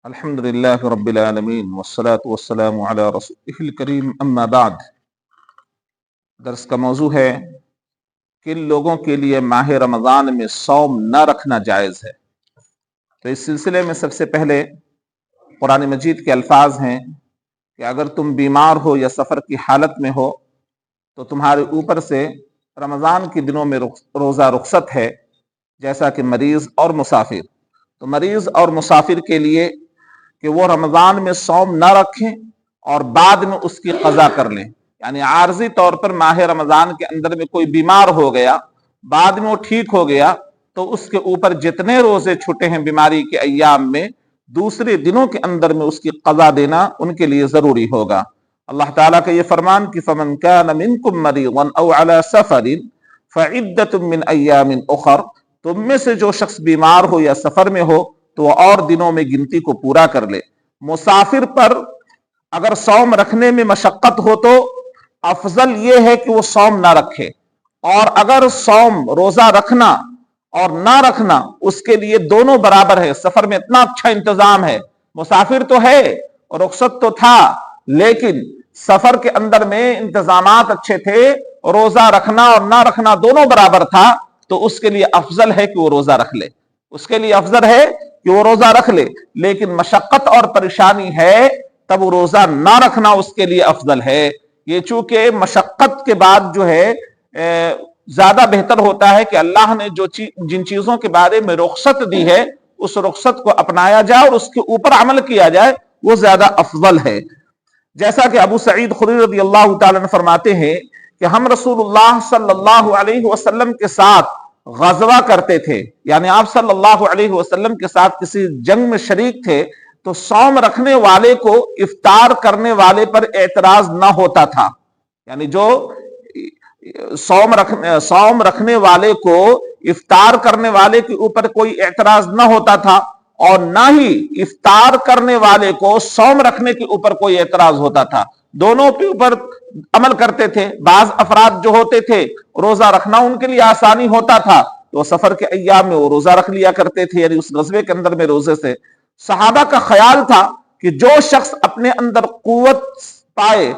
الحمدللہ رب العالمین والصلاة والسلام علی رسولہ الکریم اما بعد۔ درس کا موضوع ہے کن لوگوں کے لیے ماہ رمضان میں صوم نہ رکھنا جائز ہے۔ تو اس سلسلے میں سب سے پہلے قرآن مجید کے الفاظ ہیں کہ اگر تم بیمار ہو یا سفر کی حالت میں ہو تو تمہارے اوپر سے رمضان کے دنوں میں روزہ رخصت ہے، جیسا کہ مریض اور مسافر۔ تو مریض اور مسافر کے لیے کہ وہ رمضان میں صوم نہ رکھیں اور بعد میں اس کی قضا کر لیں، یعنی عارضی طور پر ماہ رمضان کے اندر میں کوئی بیمار ہو گیا، بعد میں وہ ٹھیک ہو گیا تو اس کے اوپر جتنے روزے چھٹے ہیں بیماری کے ایام میں، دوسرے دنوں کے اندر میں اس کی قضا دینا ان کے لیے ضروری ہوگا۔ اللہ تعالیٰ کا یہ فرمان کہ فَمَنْ كَانَ مِنْكُمْ مَرِيضًا أَوْ عَلَى سَفَرٍ فَعِدَّةٌ مِّنْ أَيَّامٍ أُخَرَ، تم میں سے جو شخص بیمار ہو یا سفر میں ہو تو وہ اور دنوں میں گنتی کو پورا کر لے۔ مسافر پر اگر صوم رکھنے میں مشقت ہو تو افضل یہ ہے کہ وہ صوم نہ رکھے، اور اگر صوم روزہ رکھنا اور نہ رکھنا اس کے لیے دونوں برابر ہے۔ سفر میں اتنا اچھا انتظام ہے، مسافر تو ہے، رخصت تو تھا، لیکن سفر کے اندر میں انتظامات اچھے تھے، روزہ رکھنا اور نہ رکھنا دونوں برابر تھا، تو اس کے لیے افضل ہے کہ وہ روزہ رکھ لے، اس کے لیے افضل ہے کہ وہ روزہ رکھ لے۔ لیکن مشقت اور پریشانی ہے تب وہ روزہ نہ رکھنا اس کے لیے افضل ہے۔ یہ چونکہ مشقت کے بعد جو ہے زیادہ بہتر ہوتا ہے کہ اللہ نے جن چیزوں کے بارے میں رخصت دی ہے اس رخصت کو اپنایا جائے اور اس کے اوپر عمل کیا جائے، وہ زیادہ افضل ہے۔ جیسا کہ ابو سعید خدری رضی اللہ تعالیٰ عنہ فرماتے ہیں کہ ہم رسول اللہ صلی اللہ علیہ وسلم کے ساتھ غزوہ کرتے تھے، یعنی آپ صلی اللہ علیہ وسلم کے ساتھ کسی جنگ میں شریک تھے تو صوم رکھنے والے کو افطار کرنے والے پر اعتراض نہ ہوتا تھا، یعنی جو صوم رکھنے والے کو افطار کرنے والے کے اوپر کوئی اعتراض نہ ہوتا تھا، اور نہ ہی افطار کرنے والے کو صوم رکھنے کے اوپر کوئی اعتراض ہوتا تھا، دونوں کے اوپر عمل کرتے تھے۔ بعض افراد جو ہوتے تھے روزہ رکھنا ان کے لیے آسانی ہوتا تھا تو سفر کے ایام میں وہ روزہ رکھ لیا کرتے تھے، یعنی اس غزوے کے اندر میں روزے سے صحابہ کا خیال تھا کہ جو شخص اپنے اندر قوت پائے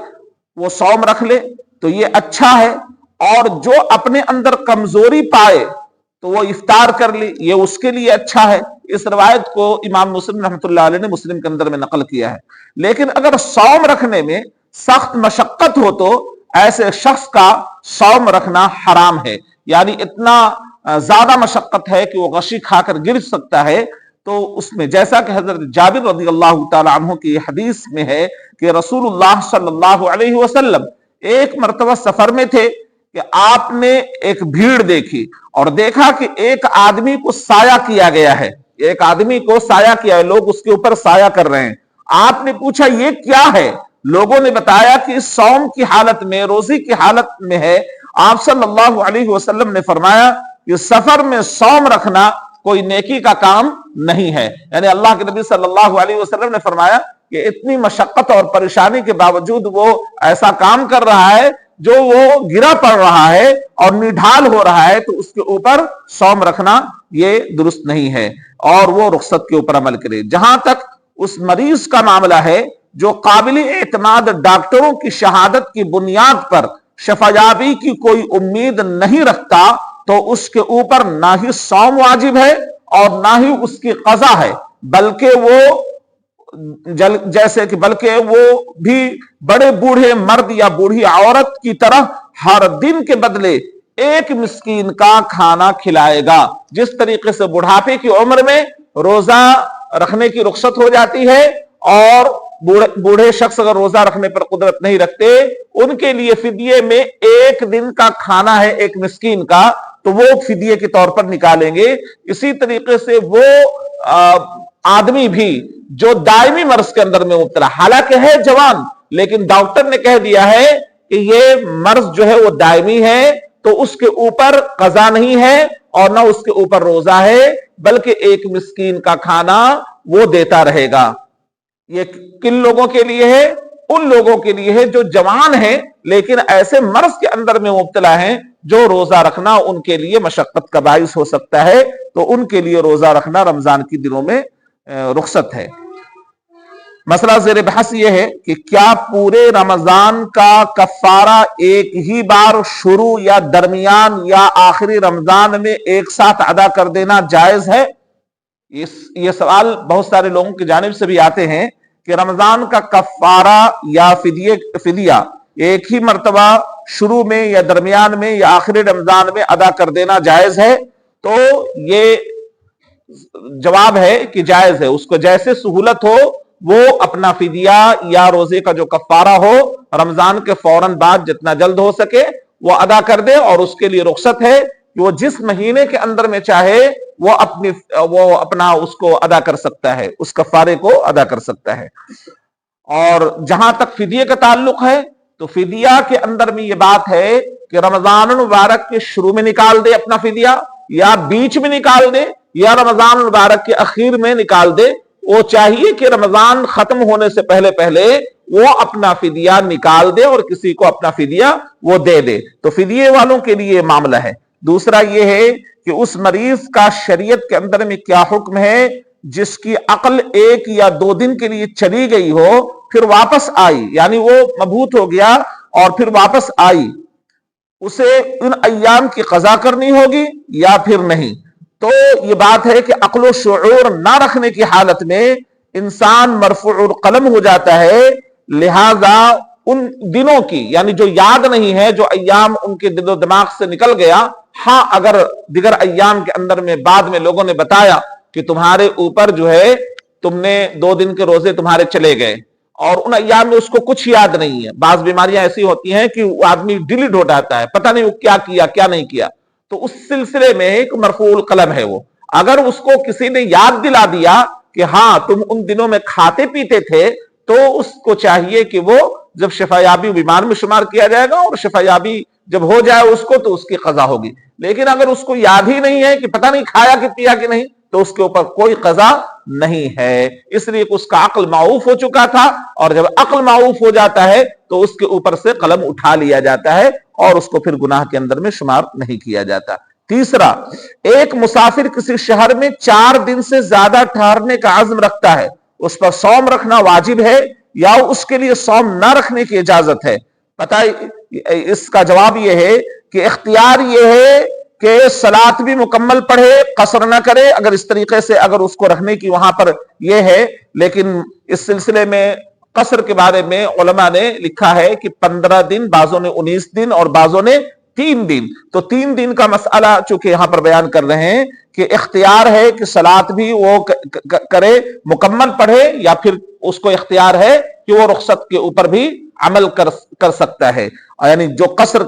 وہ صوم رکھ لے تو یہ اچھا ہے، اور جو اپنے اندر کمزوری پائے تو وہ افطار کر لی، یہ اس کے لیے اچھا ہے۔ اس روایت کو امام مسلم رحمۃ اللہ علیہ نے مسلم کے اندر میں نقل کیا ہے۔ لیکن اگر صوم رکھنے میں سخت مشقت ہو تو ایسے شخص کا صوم رکھنا حرام ہے، یعنی اتنا زیادہ مشقت ہے کہ وہ غشی کھا کر گر سکتا ہے، تو اس میں جیسا کہ حضرت جابر رضی اللہ تعالی عنہ کی حدیث میں ہے کہ رسول اللہ صلی اللہ علیہ وسلم ایک مرتبہ سفر میں تھے کہ آپ نے ایک بھیڑ دیکھی اور دیکھا کہ ایک آدمی کو سایہ کیا گیا ہے، ایک آدمی کو سایہ کیا ہے، لوگ اس کے اوپر سایہ کر رہے ہیں۔ آپ نے پوچھا یہ کیا ہے؟ لوگوں نے بتایا کہ صوم کی حالت میں، روزی کی حالت میں ہے۔ آپ صلی اللہ علیہ وسلم نے فرمایا کہ سفر میں صوم رکھنا کوئی نیکی کا کام نہیں ہے، یعنی اللہ کے نبی صلی اللہ علیہ وسلم نے فرمایا کہ اتنی مشقت اور پریشانی کے باوجود وہ ایسا کام کر رہا ہے جو وہ گرا پڑ رہا ہے اور نڈھال ہو رہا ہے، تو اس کے اوپر صوم رکھنا یہ درست نہیں ہے، اور وہ رخصت کے اوپر عمل کرے۔ جہاں تک اس مریض کا معاملہ ہے جو قابل اعتماد ڈاکٹروں کی شہادت کی بنیاد پر شفایابی کی کوئی امید نہیں رکھتا تو اس کے اوپر نہ ہی صوم واجب ہے اور نہ ہی اس کی قضا ہے، بلکہ وہ بھی بڑے بوڑھے مرد یا بوڑھی عورت کی طرح ہر دن کے بدلے ایک مسکین کا کھانا کھلائے گا۔ جس طریقے سے بڑھاپے کی عمر میں روزہ رکھنے کی رخصت ہو جاتی ہے، اور بوڑھے شخص اگر روزہ رکھنے پر قدرت نہیں رکھتے ان کے لیے فدیے میں ایک دن کا کھانا ہے ایک مسکین کا، تو وہ فدیے کے طور پر نکالیں گے۔ اسی طریقے سے وہ آدمی بھی جو دائمی مرض کے اندر میں مبتلا، حالانکہ ہے جوان، لیکن ڈاکٹر نے کہہ دیا ہے کہ یہ مرض جو ہے وہ دائمی ہے، تو اس کے اوپر قضا نہیں ہے اور نہ اس کے اوپر روزہ ہے، بلکہ ایک مسکین کا کھانا وہ دیتا رہے گا۔ یہ کن لوگوں کے لیے ہے؟ ان لوگوں کے لیے ہے جو جوان ہیں لیکن ایسے مرض کے اندر میں مبتلا ہیں جو روزہ رکھنا ان کے لیے مشقت کا باعث ہو سکتا ہے، تو ان کے لیے روزہ رکھنا رمضان کی دنوں میں رخصت ہے۔ مسئلہ زیر بحث یہ ہے کہ کیا پورے رمضان کا کفارہ ایک ہی بار شروع یا درمیان یا آخری رمضان میں ایک ساتھ ادا کر دینا جائز ہے؟ یہ سوال بہت سارے لوگوں کی جانب سے بھی آتے ہیں کہ رمضان کا کفارہ یا فدیہ ایک ہی مرتبہ شروع میں یا درمیان میں یا آخری رمضان میں ادا کر دینا جائز ہے؟ تو یہ جواب ہے کہ جائز ہے، اس کو جیسے سہولت ہو وہ اپنا فدیہ یا روزے کا جو کفارہ ہو رمضان کے فوراً بعد جتنا جلد ہو سکے وہ ادا کر دے، اور اس کے لیے رخصت ہے کہ وہ جس مہینے کے اندر میں چاہے وہ اپنا اس کو ادا کر سکتا ہے، اس کفارے کو ادا کر سکتا ہے۔ اور جہاں تک فدیے کا تعلق ہے تو فدیہ کے اندر میں یہ بات ہے کہ رمضان المبارک کے شروع میں نکال دے اپنا فدیہ، یا بیچ میں نکال دے، یا رمضان المبارک کے اخیر میں نکال دے۔ وہ چاہیے کہ رمضان ختم ہونے سے پہلے وہ اپنا فدیہ نکال دے اور کسی کو اپنا فدیہ وہ دے دے، تو فدیے والوں کے لیے معاملہ ہے۔ دوسرا یہ ہے کہ اس مریض کا شریعت کے اندر میں کیا حکم ہے جس کی عقل 1 یا 2 دن کے لیے چلی گئی ہو پھر واپس آئی، یعنی وہ مبہوت ہو گیا اور پھر واپس آئی، اسے ان ایام کی قضا کرنی ہوگی یا پھر نہیں؟ تو یہ بات ہے کہ عقل و شعور نہ رکھنے کی حالت میں انسان مرفوع القلم ہو جاتا ہے، لہذا ان دنوں کی یعنی جو یاد نہیں ہے، جو ایام ان کے دل و دماغ سے نکل گیا، ہاں اگر دیگر ایام کے اندر میں بعد میں لوگوں نے بتایا کہ تمہارے اوپر جو ہے تم نے 2 دن کے روزے تمہارے چلے گئے اور ان ایام میں اس کو کچھ یاد نہیں ہے، بعض بیماریاں ایسی ہوتی ہیں کہ وہ آدمی ڈیلیٹ ہو جاتا ہے، پتہ نہیں وہ کیا کیا کیا نہیں کیا، تو اس سلسلے میں ایک مرفوع القلم ہے وہ۔ اگر اس کو کسی نے یاد دلا دیا کہ ہاں تم ان دنوں میں کھاتے پیتے تھے، تو اس کو چاہیے کہ وہ جب شفا یابی بیمار میں شمار کیا جائے گا، اور شفا یابی جب ہو جائے اس کو تو اس کی قضا ہوگی۔ لیکن اگر اس کو یاد ہی نہیں ہے کہ پتہ نہیں کھایا کہ پیا کہ نہیں، تو اس کے اوپر کوئی قضا نہیں ہے، اس لیے کہ اس کا عقل معوف ہو چکا تھا، اور جب عقل معوف ہو جاتا ہے تو اس کے اوپر سے قلم اٹھا لیا جاتا ہے اور اس کو پھر گناہ کے اندر میں شمار نہیں کیا جاتا۔ تیسرا، ایک مسافر کسی شہر میں 4 دن سے زیادہ ٹھہرنے کا عزم رکھتا ہے، اس پر صوم رکھنا واجب ہے یا اس کے لیے صوم نہ رکھنے کی اجازت ہے؟ پتہ اس کا جواب یہ ہے کہ اختیار یہ ہے کہ صلاۃ بھی مکمل پڑھے، قصر نہ کرے، اگر اس طریقے سے اگر اس کو رکھنے کی وہاں پر یہ ہے۔ لیکن اس سلسلے میں قصر کے بارے میں علماء نے لکھا ہے کہ 15 دن، بعضوں نے 19 دن اور بعضوں نے 3 دن، تو 3 دن کا مسئلہ چونکہ یہاں پر بیان کر رہے ہیں کہ اختیار ہے کہ صلاۃ بھی وہ کرے، مکمل پڑھے، یا پھر اس کو اختیار ہے کہ وہ رخصت کے اوپر بھی عمل کر سکتا ہے، یعنی جو قصر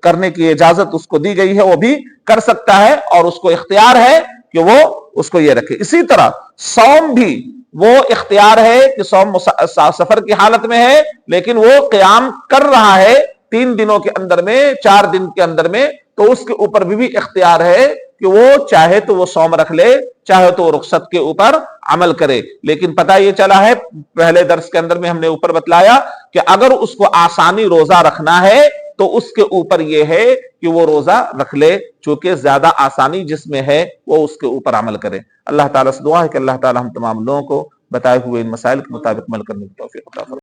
کرنے کی اجازت اس کو دی گئی ہے وہ بھی کر سکتا ہے، اور اس کو اختیار ہے کہ وہ اس کو یہ رکھے۔ اسی طرح صوم بھی وہ اختیار ہے کہ صوم سفر کی حالت میں ہے لیکن وہ قیام کر رہا ہے 3 دنوں کے اندر میں، 4 دن کے اندر میں، تو اس کے اوپر بھی اختیار ہے کہ وہ چاہے تو وہ صوم رکھ لے، چاہے تو وہ رخصت کے اوپر عمل کرے۔ لیکن پتہ یہ چلا ہے، پہلے درس کے اندر میں ہم نے اوپر بتلایا کہ اگر اس کو آسانی روزہ رکھنا ہے تو اس کے اوپر یہ ہے کہ وہ روزہ رکھ لے، چونکہ زیادہ آسانی جس میں ہے وہ اس کے اوپر عمل کرے۔ اللہ تعالیٰ سے دعا ہے کہ اللہ تعالیٰ ہم تمام لوگوں کو بتائے ہوئے ان مسائل کے مطابق عمل کرنے کی توفیق عطا فرمائے۔